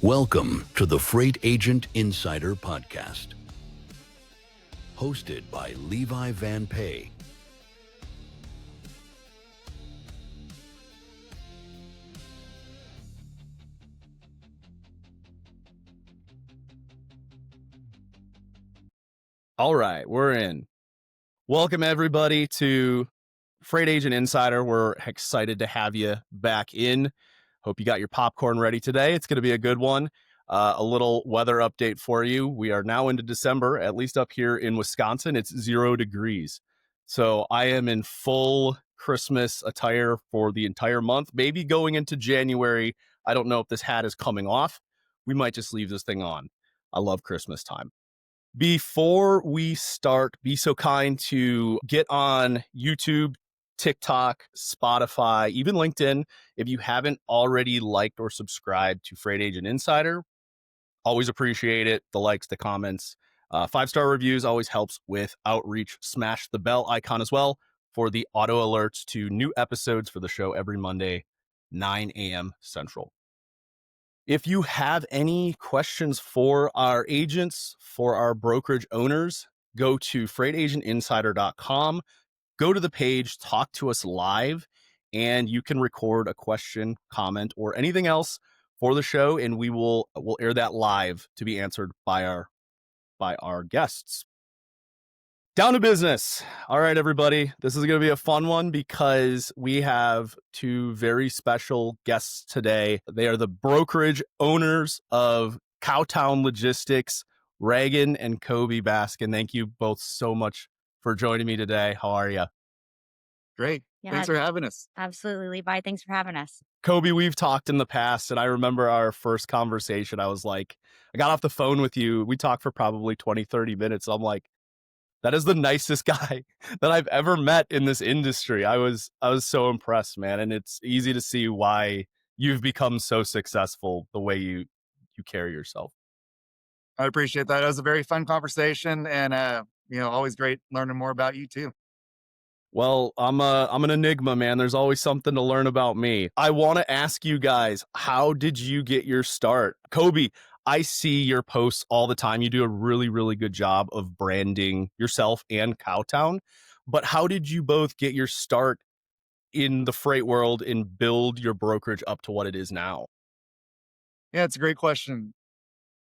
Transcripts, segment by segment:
Welcome to the Freight Agent Insider Podcast, hosted by Levi Van Pay. All right, we're in. Welcome, everybody, to Freight Agent Insider. We're excited to have you back in. Hope you got your popcorn ready today. It's going to be a good one. A little weather update for you. We are now into December, at least up here in Wisconsin. It's 0 degrees. So I am in full Christmas attire for the entire month, maybe going into January. I don't know if this hat is coming off. We might just leave this thing on. I love Christmas time. Before we start, be so kind to get on YouTube, TikTok, Spotify, even LinkedIn. If you haven't already liked or subscribed to Freight Agent Insider, always appreciate it. The likes, the comments, 5-star reviews always helps with outreach. Smash the bell icon as well for the auto alerts to new episodes for the show every Monday, 9 a.m. Central. If you have any questions for our agents, for our brokerage owners, go to freightagentinsider.com. Go to the page, talk to us live, and you can record a question, comment, or anything else for the show, and we'll air that live to be answered by our guests. Down to business. All right, everybody. This is going to be a fun one because we have two very special guests today. They are the brokerage owners of Cowtown Logistics, Raegan and Colby Baskin. Thank you both so much for joining me today. How are you? Great. Thanks for having us. Absolutely, Levi. Thanks for having us. Colby, we've talked in the past, and I remember our first conversation. I was like, I got off the phone with you. We talked for probably 20, 30 minutes. I'm like, that is the nicest guy that I've ever met in this industry. I was so impressed, man. And it's easy to see why you've become so successful the way you carry yourself. I appreciate that. It was a very fun conversation, and always great learning more about you too. Well, I'm an enigma, man. There's always something to learn about me. I want to ask you guys, how did you get your start? Colby, I see your posts all the time. You do a really, really good job of branding yourself and Cowtown. But how did you both get your start in the freight world and build your brokerage up to what it is now? Yeah, it's a great question.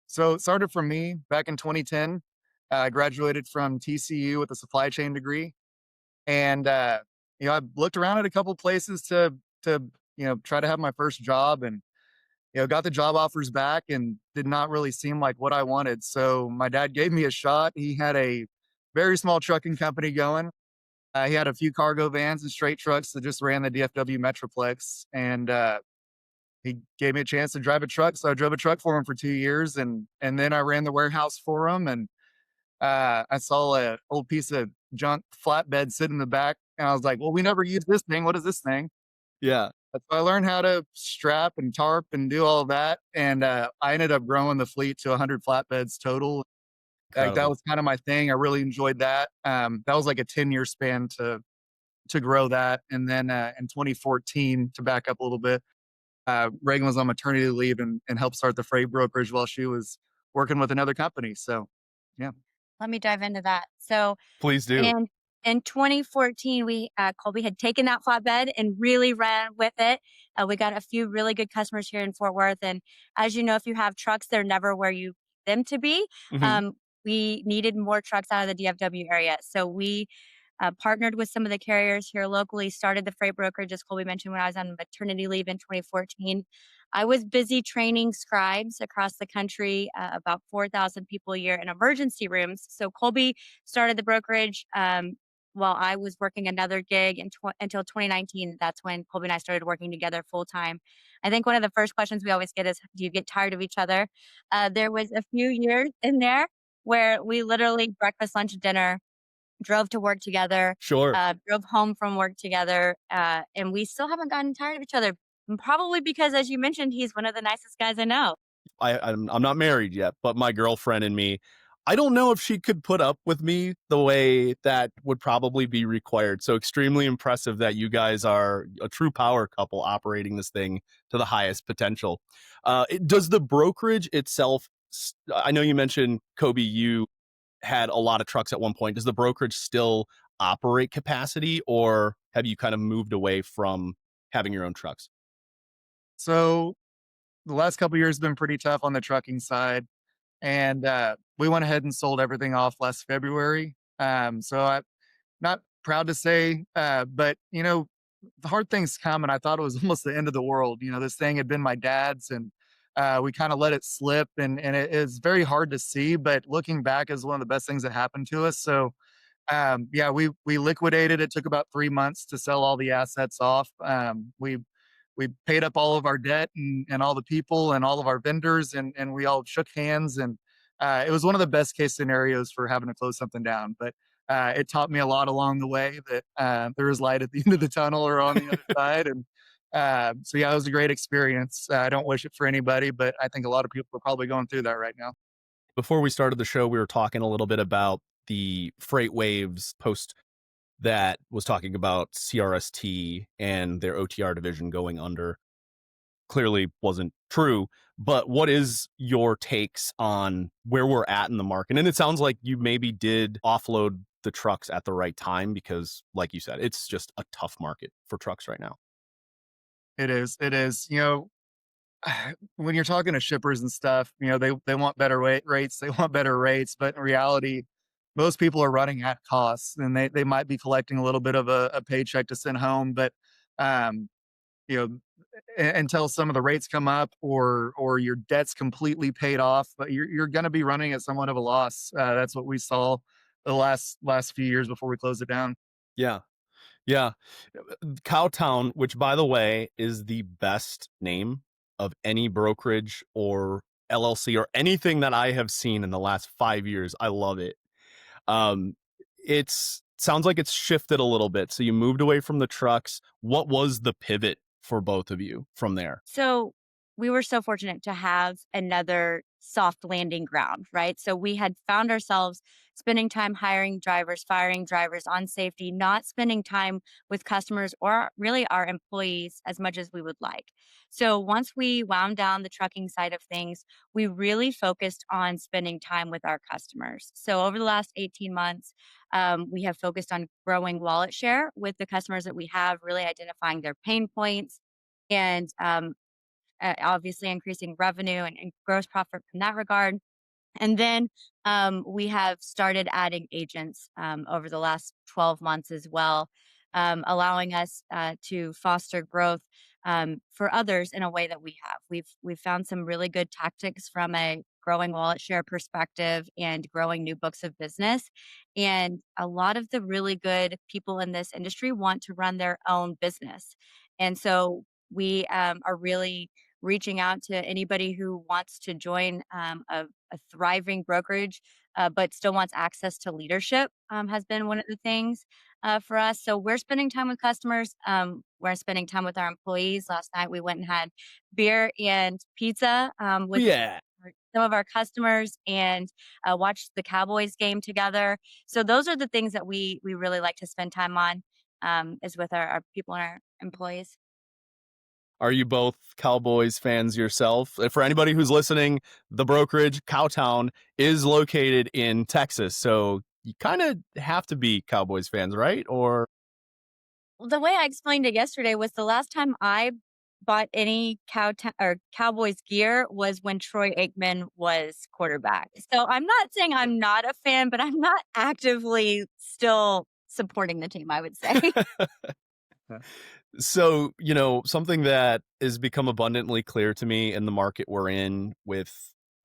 So it started from me back in 2010. I graduated from TCU with a supply chain degree. And, I looked around at a couple places to try to have my first job, and, got the job offers back and did not really seem like what I wanted. So my dad gave me a shot. He had a very small trucking company going. He had a few cargo vans and straight trucks that just ran the DFW Metroplex. And, he gave me a chance to drive a truck. So I drove a truck for him for 2 years. And then I ran the warehouse for him. And, I saw an old piece of junk flatbed sitting in the back. And I was like, well, we never used this thing. What is this thing? Yeah. So I learned how to strap and tarp and do all of that. And I ended up growing the fleet to 100 flatbeds total. Like, that was kind of my thing. I really enjoyed that. That was like a 10-year span to grow that. And then in 2014, to back up a little bit, Raegan was on maternity leave and helped start the freight brokerage while she was working with another company. So, yeah. Let me dive into that. So Please do. in 2014, Colby had taken that flatbed and really ran with it. We got a few really good customers here in Fort Worth. And as you know, if you have trucks, they're never where you need them to be. Mm-hmm. We needed more trucks out of the DFW area. So we partnered with some of the carriers here locally, started the freight brokerage, as Colby mentioned, when I was on maternity leave in 2014. I was busy training scribes across the country, about 4,000 people a year in emergency rooms. So Colby started the brokerage while I was working another gig until 2019. That's when Colby and I started working together full time. I think one of the first questions we always get is, do you get tired of each other? There was a few years in there where we literally breakfast, lunch, dinner, drove to work together, Sure. Drove home from work together, and we still haven't gotten tired of each other. Probably because, as you mentioned, he's one of the nicest guys I know. I'm not married yet, but my girlfriend and me, I don't know if she could put up with me the way that would probably be required. So extremely impressive that you guys are a true power couple operating this thing to the highest potential. Does the brokerage itself, I know you mentioned, Kobe, you had a lot of trucks at one point. Does the brokerage still operate capacity, or have you kind of moved away from having your own trucks? So the last couple of years have been pretty tough on the trucking side, and we went ahead and sold everything off last February. So I'm not proud to say, but the hard things come, and I thought it was almost the end of the world. This thing had been my dad's, and we kind of let it slip, and it is very hard to see. But looking back, is one of the best things that happened to us. So yeah, we liquidated. It took about 3 months to sell all the assets off. We paid up all of our debt and all the people and all of our vendors, and we all shook hands, and it was one of the best case scenarios for having to close something down. But it taught me a lot along the way that there is light at the end of the tunnel or on the other side. And so yeah, it was a great experience. I don't wish it for anybody, but I think a lot of people are probably going through that right now. Before we started the show, we were talking a little bit about the Freight Waves post that was talking about CRST and their OTR division going under. Clearly wasn't true, but what is your takes on where we're at in the market? And it sounds like you maybe did offload the trucks at the right time because, like you said, it's just a tough market for trucks right now. It is. It is. When you're talking to shippers and stuff, they want better rates, they want better rates, but in reality, most people are running at costs, and they might be collecting a little bit of a paycheck to send home, but um, you know, until some of the rates come up or your debt's completely paid off, but you're going to be running at somewhat of a loss. That's what we saw the last few years before we closed it down. Yeah. Yeah. Cowtown, which by the way is the best name of any brokerage or LLC or anything that I have seen in the last 5 years. I love it. Um, it's sounds like it's shifted a little bit. So you moved away from the trucks. What was the pivot for both of you from there? So we were so fortunate to have another soft landing ground, right? So we had found ourselves spending time hiring drivers, firing drivers on safety, not spending time with customers or really our employees as much as we would like. So once we wound down the trucking side of things, we really focused on spending time with our customers. So over the last 18 months, we have focused on growing wallet share with the customers that we have, really identifying their pain points and obviously increasing revenue and gross profit from that regard. And then we have started adding agents over the last 12 months as well, allowing us to foster growth for others in a way that we have. We've found some really good tactics from a growing wallet share perspective and growing new books of business. And a lot of the really good people in this industry want to run their own business. And so we are really reaching out to anybody who wants to join a thriving brokerage, but still wants access to leadership, has been one of the things for us. So we're spending time with customers. We're spending time with our employees. Last night we went and had beer and pizza with Yeah. some of our customers and watched the Cowboys game together. So those are the things that we really like to spend time on, is with our people and our employees. Are you both Cowboys fans yourself? For anybody who's listening, the brokerage, Cowtown, is located in Texas. So you kind of have to be Cowboys fans, right? Or The way I explained it yesterday was the last time I bought any Cowboys gear was when Troy Aikman was quarterback. So I'm not saying I'm not a fan, but I'm not actively still supporting the team, I would say. so, something that has become abundantly clear to me in the market we're in with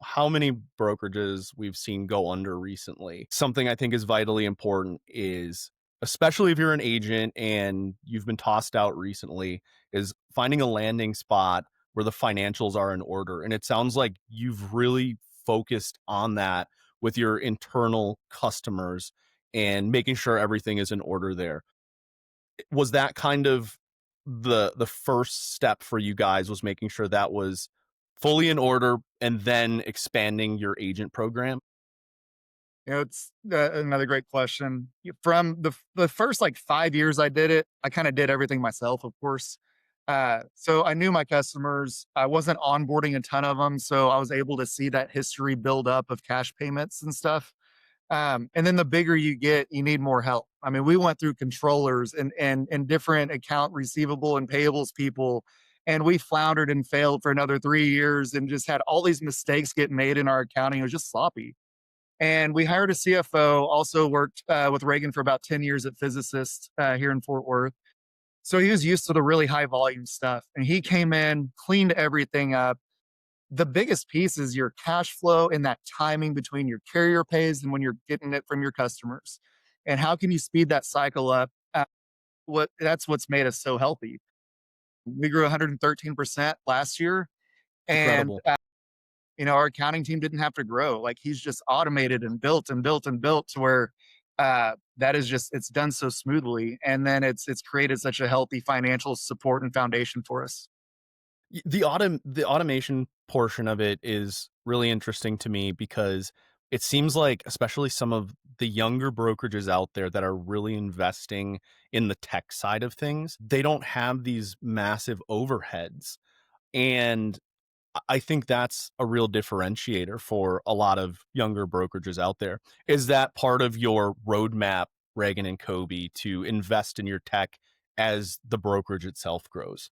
how many brokerages we've seen go under recently. Something I think is vitally important is, especially if you're an agent and you've been tossed out recently, is finding a landing spot where the financials are in order. And it sounds like you've really focused on that with your internal customers and making sure everything is in order there. Was that kind of the first step for you guys, was making sure that was fully in order and then expanding your agent program? It's another great question. From the first like 5 years I did it, I kind of did everything myself, of course. So I knew my customers. I wasn't onboarding a ton of them, so I was able to see that history build up of cash payments and stuff. And then the bigger you get, you need more help. I mean, we went through controllers and different account receivable and payables people, and we floundered and failed for another 3 years and just had all these mistakes get made in our accounting. It was just sloppy. And we hired a CFO, also worked with Raegan for about 10 years at Physicist here in Fort Worth. So he was used to the really high volume stuff. And he came in, cleaned everything up. The biggest piece is your cash flow and that timing between your carrier pays and when you're getting it from your customers. And how can you speed that cycle up? That's what's made us so healthy. We grew 113% last year. And Incredible. our accounting team didn't have to grow. Like he's just automated and built and built and built to where that is just it's done so smoothly. And then it's created such a healthy financial support and foundation for us. The automation portion of it is really interesting to me because it seems like especially some of the younger brokerages out there that are really investing in the tech side of things, they don't have these massive overheads. And I think that's a real differentiator for a lot of younger brokerages out there. Is that part of your roadmap, Raegan and Colby, to invest in your tech as the brokerage itself grows?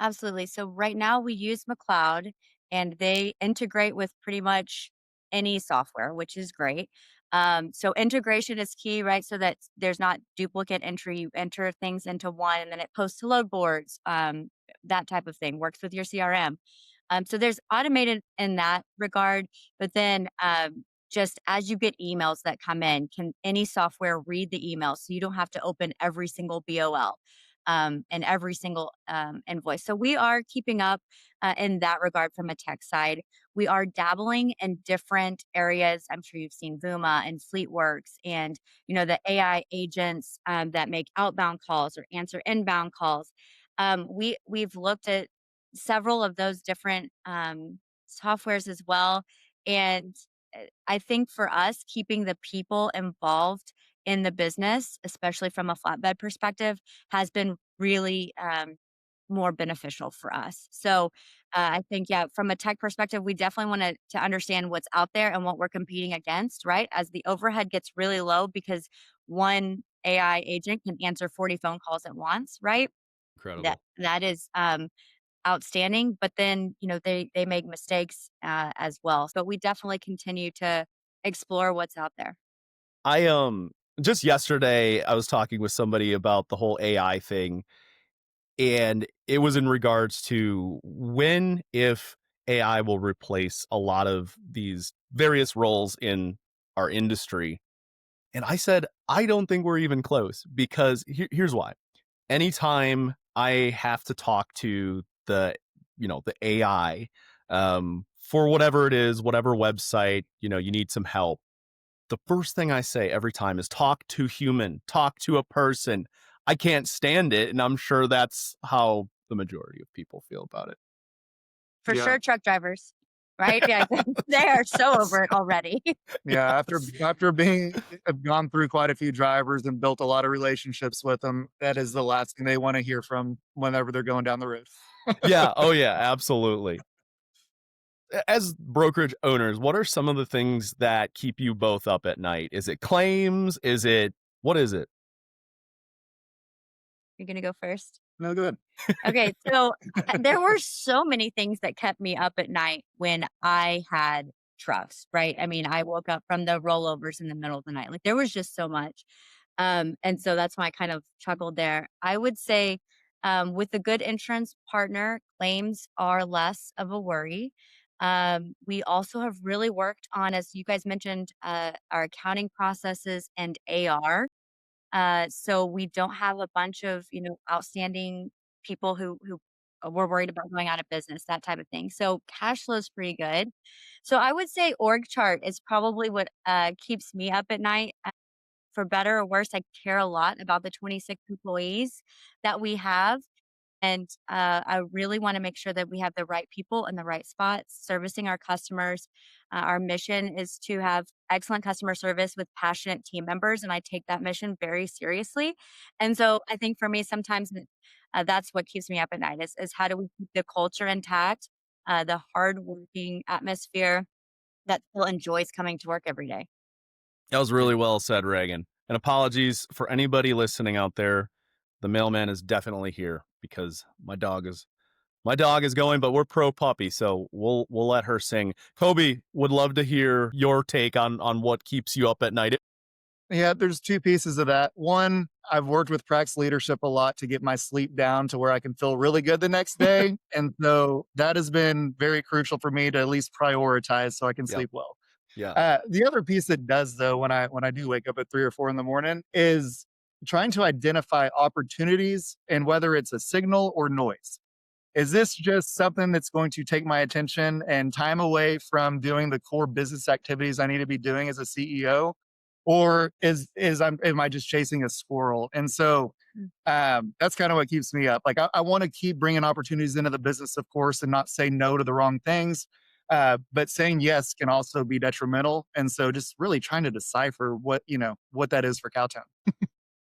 Absolutely. So right now we use McLeod and they integrate with pretty much any software, which is great. So integration is key, right? So that there's not duplicate entry. You enter things into one and then it posts to load boards, that type of thing, works with your CRM. So there's automated in that regard, but then just as you get emails that come in, can any software read the email so you don't have to open every single BOL and every single invoice? So we are keeping up in that regard from a tech side. We are dabbling in different areas. I'm sure you've seen Vuma and Fleetworks and the AI agents that make outbound calls or answer inbound calls. We've looked at several of those different softwares as well. And I think for us, keeping the people involved in the business, especially from a flatbed perspective, has been really more beneficial for us. So I think, yeah, from a tech perspective, we definitely want to understand what's out there and what we're competing against, right? As the overhead gets really low because one AI agent can answer 40 phone calls at once, right? That Incredible. that is outstanding, but then, they make mistakes, as well. But we definitely continue to explore what's out there. I just yesterday I was talking with somebody about the whole AI thing, and it was in regards to when if AI will replace a lot of these various roles in our industry. And I said, I don't think we're even close because here's why. Anytime I have to talk to the AI for whatever it is, whatever website, you need some help, the first thing I say every time is talk to human, talk to a person. I can't stand it. And I'm sure that's how the majority of people feel about it. For Yeah. sure, truck drivers, right? Yeah, they are so over it already. Yeah. After being I've gone through quite a few drivers and built a lot of relationships with them, that is the last thing they want to hear from whenever they're going down the road. Yeah. Oh, yeah. Absolutely. As brokerage owners, what are some of the things that keep you both up at night? Is it claims? What is it? You're gonna go first? No good. Okay, so there were so many things that kept me up at night when I had trucks, right? I mean, I woke up from the rollovers in the middle of the night. Like there was just so much. And so that's why I kind of chuckled there. I would say with a good insurance partner, claims are less of a worry. We also have really worked on, as you guys mentioned, our accounting processes and AR. So we don't have a bunch of, outstanding people who were worried about going out of business, that type of thing. So cash flow is pretty good. So I would say org chart is probably what keeps me up at night. For better or worse, I care a lot about the 26 employees that we have. And I really want to make sure that we have the right people in the right spots, servicing our customers. Our mission is to have excellent customer service with passionate team members, and I take that mission very seriously. And so I think for me, sometimes that's what keeps me up at night is how do we keep the culture intact, the hardworking atmosphere that still enjoys coming to work every day. That was really well said, Reagan. And apologies for anybody listening out there. The mailman is definitely here because my dog is going, but we're pro puppy, so we'll let her sing. Colby, would love to hear your take on what keeps you up at night. Yeah, there's two pieces of that. One, I've worked with Prax leadership a lot to get my sleep down to where I can feel really good the next day. And so that has been very crucial for me to at least prioritize so I can Yep. sleep well. Yeah. The other piece that does though, when I do wake up at 3 or 4 in the morning, is trying to identify opportunities and whether it's a signal or noise. Is this just something that's going to take my attention and time away from doing the core business activities I need to be doing as a CEO? Or am I just chasing a squirrel? And so that's kind of what keeps me up. Like I want to keep bringing opportunities into the business, of course, and not say no to the wrong things. But saying yes can also be detrimental. And so just really trying to decipher what that is for Cowtown.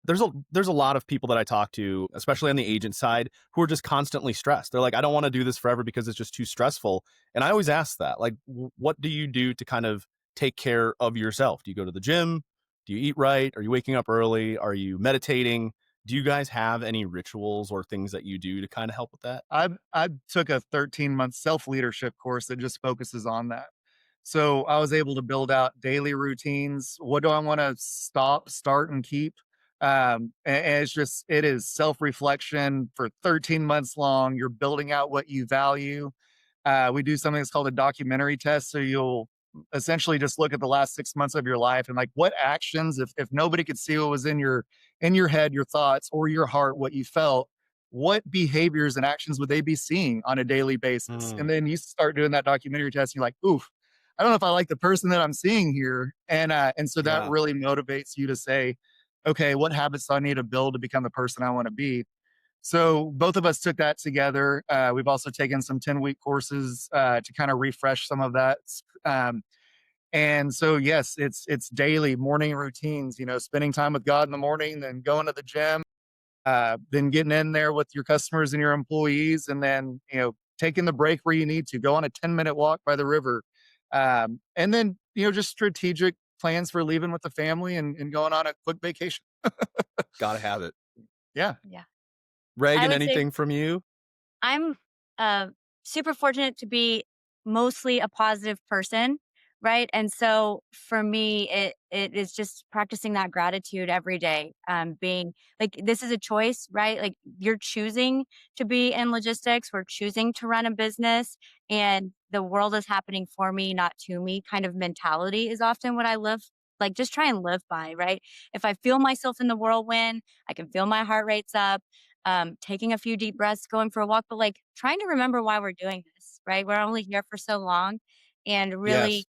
There's a lot of people that I talk to, especially on the agent side, who are just constantly stressed. They're like, I don't want to do this forever because it's just too stressful. And I always ask that, like, what do you do to kind of take care of yourself? Do you go to the gym? Do you eat right? Are you waking up early? Are you meditating? Do you guys have any rituals or things that you do to kind of help with that? I took a 13-month self-leadership course that just focuses on that. So I was able to build out daily routines. What do I want to stop, start, and keep? And it is self-reflection for 13 months long. You're building out what you value. We do something that's called a documentary test. So you'll essentially just look at the last 6 months of your life and like what actions, if nobody could see what was in your head, your thoughts, or your heart, what you felt, what behaviors and actions would they be seeing on a daily basis? And Mm, then you start doing that documentary test, and you're like, oof, I don't know if I like the person that I'm seeing here. And so that yeah. really motivates you to say, okay, what habits do I need to build to become the person I want to be? So both of us took that together. We've also taken some 10-week courses to kind of refresh some of that. Um, and so, yes, it's daily morning routines, spending time with God in the morning, then going to the gym, then getting in there with your customers and your employees, and then, taking the break where you need to go on a 10-minute walk by the river. And then, just strategic plans for leaving with the family and going on a quick vacation. Gotta have it. Yeah. Yeah. I Reagan, would say anything from you? I'm super fortunate to be mostly a positive person, right? And so for me, it is just practicing that gratitude every day. Being like this is a choice, right? Like you're choosing to be in logistics, we're choosing to run a business, and the world is happening for me, not to me. Kind of mentality is often what I live. Like just try and live by, right? If I feel myself in the whirlwind, I can feel my heart rates up, taking a few deep breaths, going for a walk, but like trying to remember why we're doing this, right? We're only here for so long and Yes. really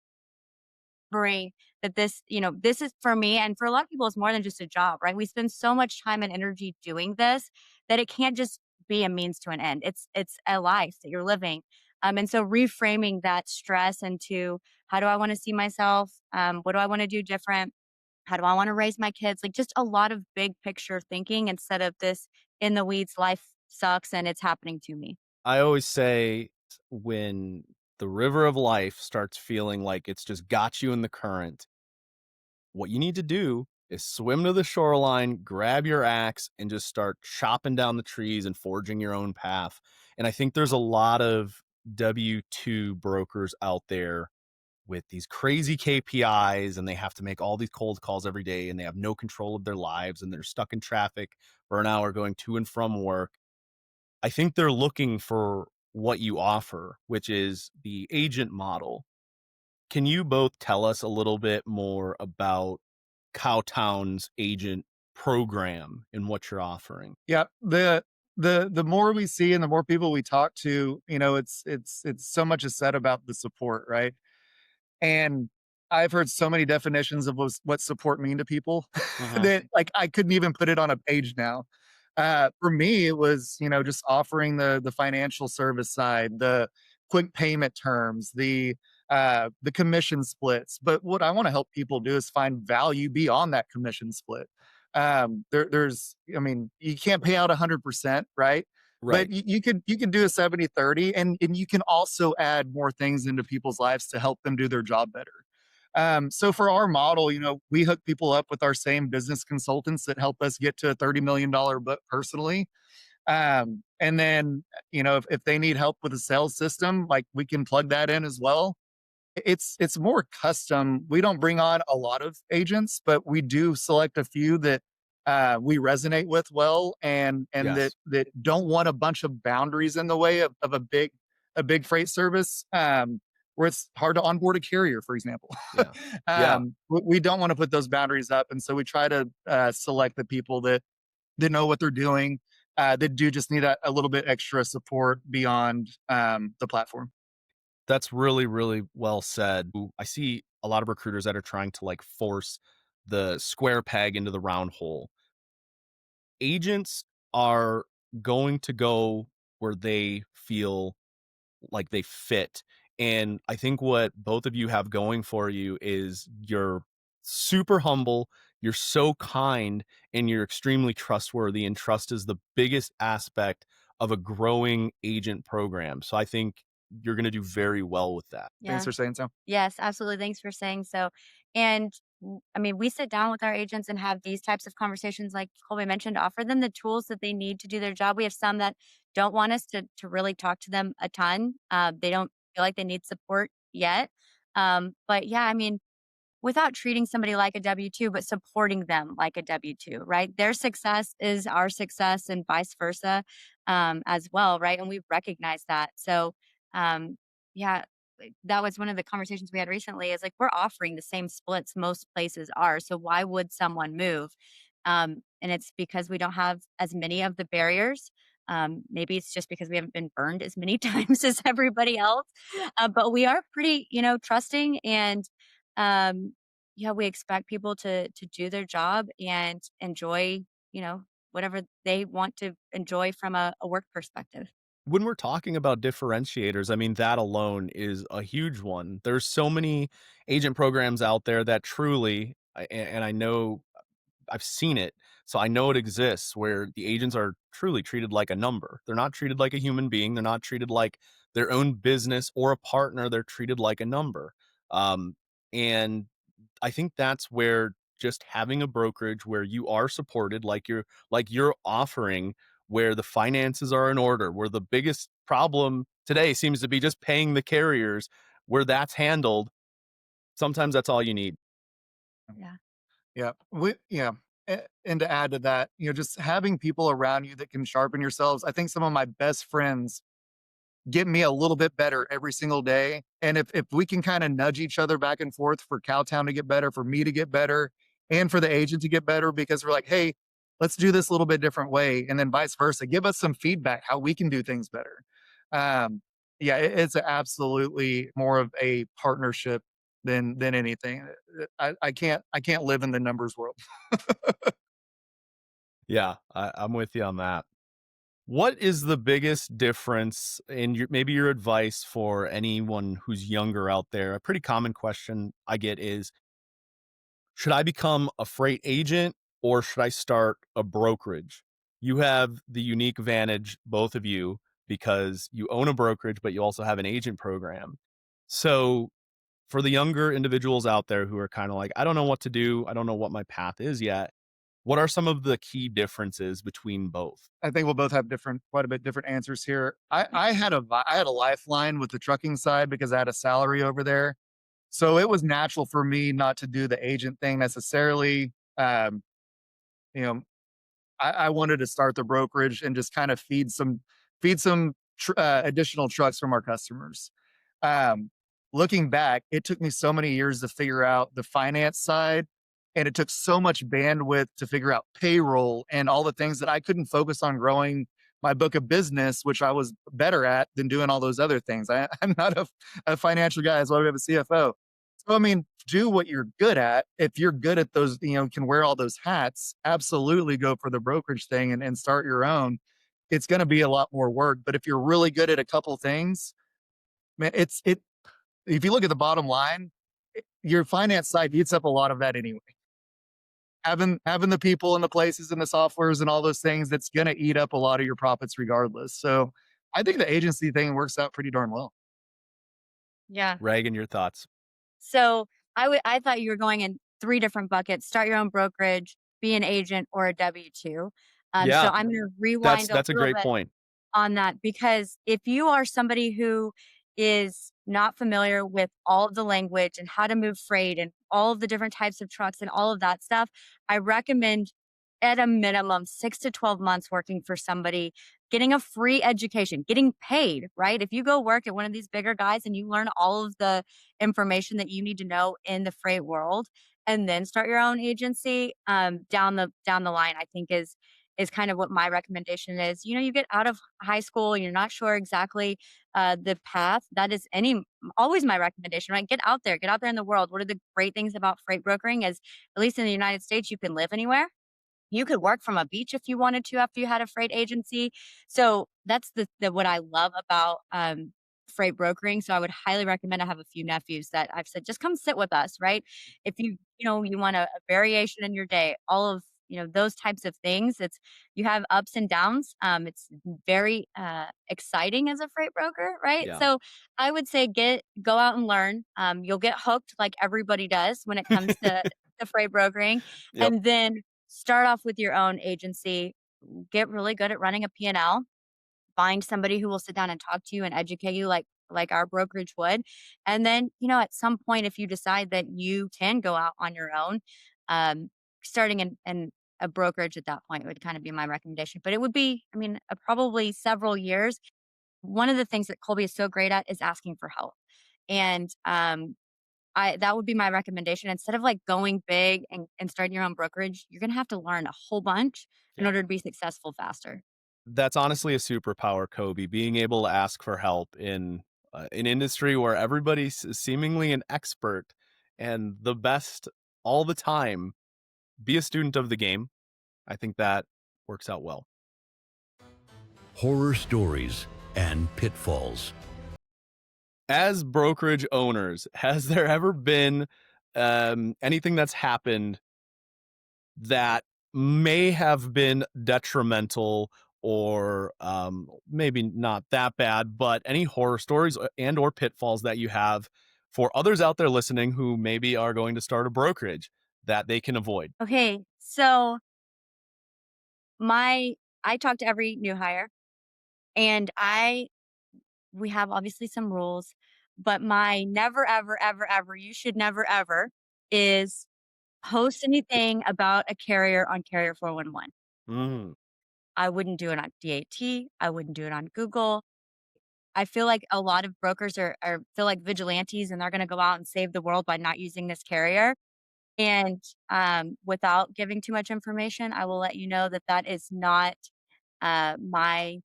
bring that this is for me and for a lot of people, it's more than just a job, right? We spend so much time and energy doing this that it can't just be a means to an end. It's a life that you're living. And so reframing that stress into how do I want to see myself? What do I want to do different? How do I want to raise my kids? Like just a lot of big picture thinking instead of this in the weeds, life sucks and it's happening to me. I always say when the river of life starts feeling like it's just got you in the current, what you need to do is swim to the shoreline, grab your axe, and just start chopping down the trees and forging your own path. And I think there's a lot of W 2 brokers out there with these crazy KPIs, and they have to make all these cold calls every day, and they have no control of their lives, and they're stuck in traffic for an hour going to and from work. I think they're looking for what you offer, which is the agent model. Can you both tell us a little bit more about Cowtown's agent program and what you're offering? Yeah. The more we see and the more people we talk to, it's so much is said about the support, right? And I've heard so many definitions of what support mean to people Uh-huh. that like I couldn't even put it on a page now. For me, it was, just offering the financial service side, the quick payment terms, the commission splits. But what I want to help people do is find value beyond that commission split. I mean, you can't pay out 100%, right? But Right. you could do a 70-30, and you can also add more things into people's lives to help them do their job better. So for our model, we hook people up with our same business consultants that help us get to a $30 million book personally. And then, if they need help with a sales system, like we can plug that in as well. It's more custom. We don't bring on a lot of agents, but we do select a few that we resonate with well, and that Yes. don't want a bunch of boundaries in the way of a big freight service, where it's hard to onboard a carrier, for example. Yeah. Yeah. We don't want to put those boundaries up, and so we try to select the people that know what they're doing, that do just need a little bit extra support beyond the platform. That's really, really well said. I see a lot of recruiters that are trying to like force the square peg into the round hole. Agents are going to go where they feel like they fit. And I think what both of you have going for you is you're super humble, you're so kind, and you're extremely trustworthy. And trust is the biggest aspect of a growing agent program. So I think you're going to do very well with that. Thanks Yeah. for saying so. Yes, absolutely. Thanks for saying so. And I mean, we sit down with our agents and have these types of conversations, like Colby mentioned, offer them the tools that they need to do their job. We have some that don't want us to really talk to them a ton. They don't feel like they need support yet. But yeah, I mean, without treating somebody like a W-2, but supporting them like a W-2, right? Their success is our success and vice versa, as well, right? And we recognize that. So, yeah, that was one of the conversations we had recently is like, we're offering the same splits most places are. So why would someone move? And it's because we don't have as many of the barriers. Maybe it's just because we haven't been burned as many times as everybody else. But we are pretty, trusting and um, yeah, we expect people to do their job and enjoy, whatever they want to enjoy from a work perspective. When we're talking about differentiators, I mean, that alone is a huge one. There's so many agent programs out there that truly, and I know I've seen it, so I know it exists where the agents are truly treated like a number. They're not treated like a human being. They're not treated like their own business or a partner. They're treated like a number. And I think that's where just having a brokerage where you are supported, like you're offering, where the finances are in order, where the biggest problem today seems to be just paying the carriers, where that's handled. Sometimes that's all you need. Yeah. Yeah. Yeah. And to add to that, just having people around you that can sharpen yourselves. I think some of my best friends get me a little bit better every single day. And if we can kind of nudge each other back and forth for Cowtown to get better, for me to get better, and for the agent to get better, because we're like, hey, let's do this a little bit different way. And then vice versa, give us some feedback how we can do things better. Um, yeah, it's absolutely more of a partnership than anything. I can't live in the numbers world. Yeah, I'm with you on that. What is the biggest difference in maybe your advice for anyone who's younger out there? A pretty common question I get is, should I become a freight agent or should I start a brokerage? You have the unique advantage, both of you, because you own a brokerage, but you also have an agent program. So for the younger individuals out there who are kind of like, I don't know what to do, I don't know what my path is yet, what are some of the key differences between both? I think we'll both have quite a bit different answers here. I had a lifeline with the trucking side because I had a salary over there. So it was natural for me not to do the agent thing necessarily. You know, I wanted to start the brokerage and just kind of feed some additional trucks from our customers. Um, Looking back, it took me so many years to figure out the finance side, and it took so much bandwidth to figure out payroll and all the things that I couldn't focus on growing my book of business, which I was better at than doing all those other things. I'm not a financial guy. That's why we have a CFO. So, I mean, do what you're good at. If you're good at those, can wear all those hats, absolutely go for the brokerage thing and start your own. It's going to be a lot more work. But if you're really good at a couple things, man, if you look at the bottom line, your finance side eats up a lot of that anyway. Having the people and the places and the softwares and all those things, that's going to eat up a lot of your profits regardless. So I think the agency thing works out pretty darn well. Yeah. Raegan, your thoughts? So I thought you were going in 3 different buckets: start your own brokerage, be an agent, or a W-2. So Yeah, I'm gonna rewind a that's a little great bit point. on that, because if you are somebody who is not familiar with all of the language and how to move freight and all of the different types of trucks and all of that stuff, I recommend at a minimum 6 to 12 months working for somebody, getting a free education, getting paid, right? If you go work at one of these bigger guys and you learn all of the information that you need to know in the freight world, and then start your own agency, down the line, I think is kind of what my recommendation is. You get out of high school, you're not sure exactly the path. That is always my recommendation, right? Get out there in the world. What are the great things about freight brokering is, at least in the United States, you can live anywhere. You could work from a beach if you wanted to after you had a freight agency. So that's the what I love about freight brokering. So I would highly recommend. I have a few nephews that I've said, just come sit with us, right? If you want a variation in your day, all of those types of things. You have ups and downs. It's very exciting as a freight broker, right? Yeah. So I would say go out and learn. You'll get hooked like everybody does when it comes to the freight brokering, Yep. and then start off with your own agency. Get really good at running a P&L. Find somebody who will sit down and talk to you and educate you like our brokerage would. And then, at some point, if you decide that you can go out on your own, starting in a brokerage at that point would kind of be my recommendation. But it would be, I mean, probably several years. One of the things that Colby is so great at is asking for help. And that would be my recommendation. Instead of like going big and starting your own brokerage, you're gonna have to learn a whole bunch in Yeah. order to be successful faster. That's honestly a superpower, Kobe, being able to ask for help in an industry where everybody's seemingly an expert and the best all the time. Be a student of the game. I think that works out well. Horror stories and pitfalls. As brokerage owners, has there ever been anything that's happened that may have been detrimental, or maybe not that bad, but any horror stories and or pitfalls that you have for others out there listening who maybe are going to start a brokerage that they can avoid? Okay, so I talk to every new hire, and we have obviously some rules, but my never ever ever ever, you should never ever, is post anything about a carrier on Carrier 411. Mm, I wouldn't do it on DAT. I wouldn't do it on Google. I feel like a lot of brokers feel like vigilantes, and they're going to go out and save the world by not using this carrier. And without giving too much information, I will let you know that that is not my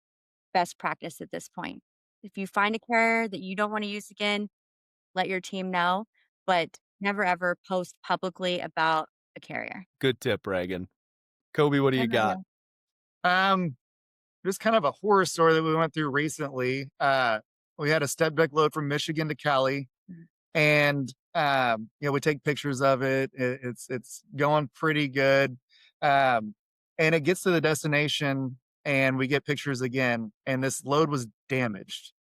best practice at this point. If you find a carrier that you don't want to use again, let your team know, but never ever post publicly about a carrier. good tip, Raegan. Kobe, what do What you about got? you? Um, Just kind of a horror story that we went through recently. We had a step deck load from Michigan to Cali, Mhm. and we take pictures of it. It's going pretty good, um, and it gets to the destination, and we get pictures again, and this load was damaged.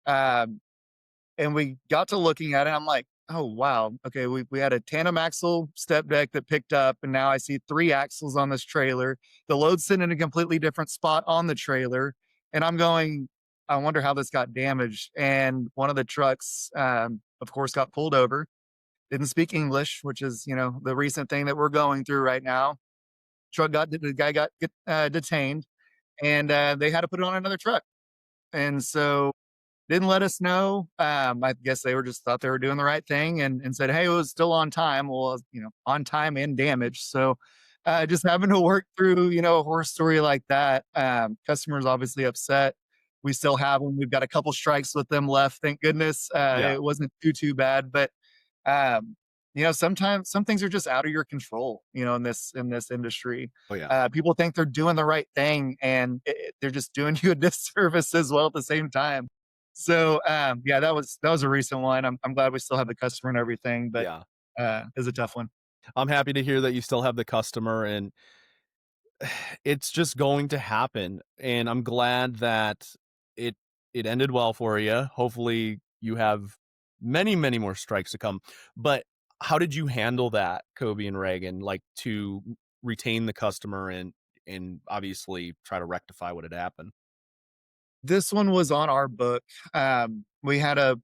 Um, and we got to looking at it. I'm like, oh wow, okay. We had a tandem axle step deck that picked up, and now I see 3 axles on this trailer. The load's sitting in a completely different spot on the trailer, and I'm going, I wonder how this got damaged. And one of the trucks, of course, got pulled over. Didn't speak English, which is the recent thing that we're going through right now. The guy got detained, and they had to put it on another truck. And so didn't let us know. I guess they were just thought they were doing the right thing and said, hey, it was still on time. Well, on time and damaged. So just having to work through, a horror story like that. Customers obviously upset. We still have them. We've got a couple strikes with them left. Thank goodness. Yeah. It wasn't too bad, but Sometimes some things are just out of your control, in this industry. Oh yeah. People think they're doing the right thing, and they're just doing you a disservice as well at the same time. So, yeah, that was a recent one. I'm glad we still have the customer and everything, but Yeah. it's a tough one. I'm happy to hear that you still have the customer, and it's just going to happen. And I'm glad that it it ended well for you. Hopefully you have many, many more strikes to come. But how did you handle that, Kobe and Raegan, like to retain the customer and obviously try to rectify what had happened? This one was on our book. We had a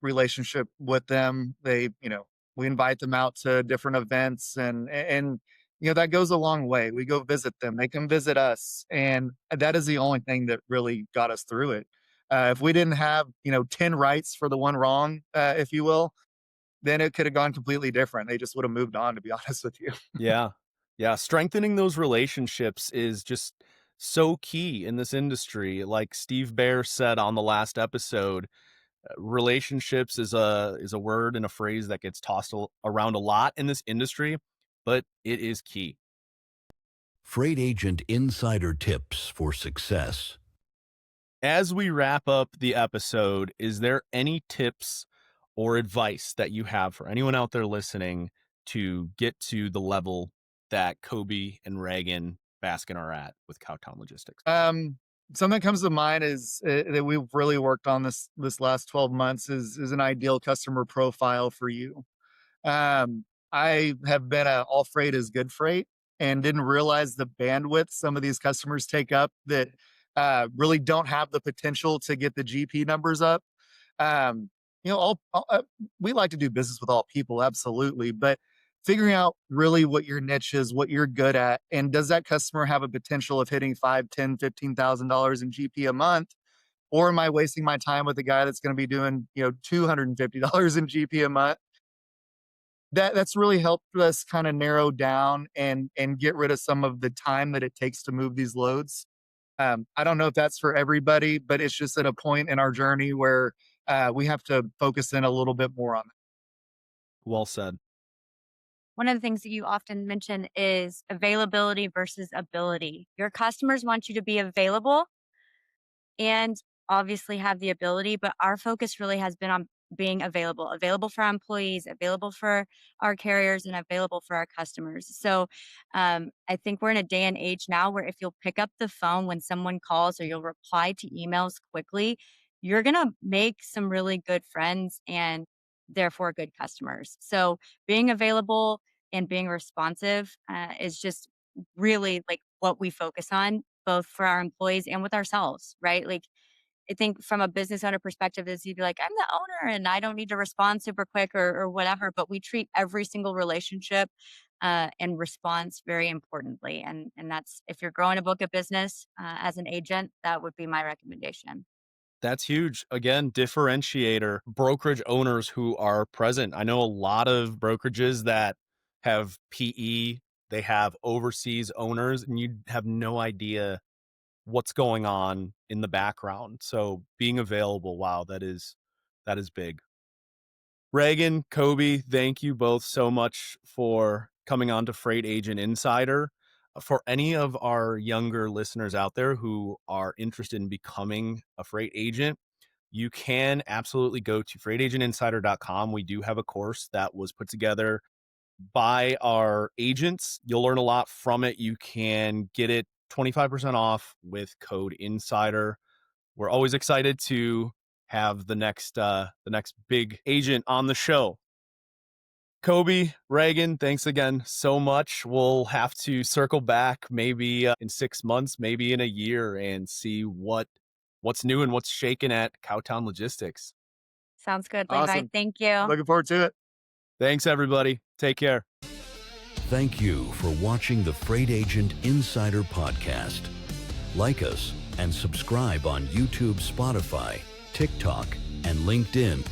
relationship with them. We invite them out to different events, and that goes a long way. We go visit them. They come visit us, and that is the only thing that really got us through it. If we didn't have 10 rights for the one wrong, if you will, then it could have gone completely different. They just would have moved on, to be honest with you. Yeah. Yeah. Strengthening those relationships is just so key in this industry. Like Steve Bear said on the last episode, relationships is a word and a phrase that gets tossed around a lot in this industry, but it is key. Freight Agent Insider Tips for Success. As we wrap up the episode, is there any tips or advice that you have for anyone out there listening to get to the level that Kobe and Raegan Baskin are at with Cowtown Logistics? Something that comes to mind is that we've really worked on this last 12 months is an ideal customer profile for you. I have been a all freight is good freight and didn't realize the bandwidth some of these customers take up that really don't have the potential to get the GP numbers up. Um, we like to do business with all people, absolutely, but figuring out really what your niche is, what you're good at, and does that customer have a potential of hitting 5, 10, $15,000 in GP a month? Or am I wasting my time with a guy that's going to be doing, $250 in GP a month? That's really helped us kind of narrow down and get rid of some of the time that it takes to move these loads. I don't know if that's for everybody, but it's just at a point in our journey where we have to focus in a little bit more on Well said. One of the things that you often mention is availability versus ability. Your customers want you to be available and obviously have the ability, but our focus really has been on being available for our employees, available for our carriers, and available for our customers. So I think we're in a day and age now where if you'll pick up the phone when someone calls or you'll reply to emails quickly, you're going to make some really good friends and therefore good customers. So being available and being responsive is just really like what we focus on both for our employees and with ourselves, right? Like I think from a business owner perspective is you'd be like, I'm the owner and I don't need to respond super quick or whatever, but we treat every single relationship and response very importantly. And that's if you're growing a book of business as an agent, that would be my recommendation. That's huge. Again, differentiator. Brokerage owners who are present. I know a lot of brokerages that have PE, they have overseas owners, and you have no idea what's going on in the background. So being available, wow, that is big. Raegan, Kobe, thank you both so much for coming on to Freight Agent Insider. For any of our younger listeners out there who are interested in becoming a freight agent, you can absolutely go to freightagentinsider.com. We do have a course that was put together by our agents. You'll learn a lot from it. You can get it 25% off with code INSIDER. We're always excited to have the next big agent on the show. Kobe, Raegan, thanks again so much. We'll have to circle back maybe in 6 months, maybe in a year, and see what's new and what's shaking at Cowtown Logistics. Sounds good, it. Levi. Awesome. Thank you. Looking forward to it. Thanks, everybody. Take care. Thank you for watching the Freight Agent Insider Podcast. Like us and subscribe on YouTube, Spotify, TikTok, and LinkedIn.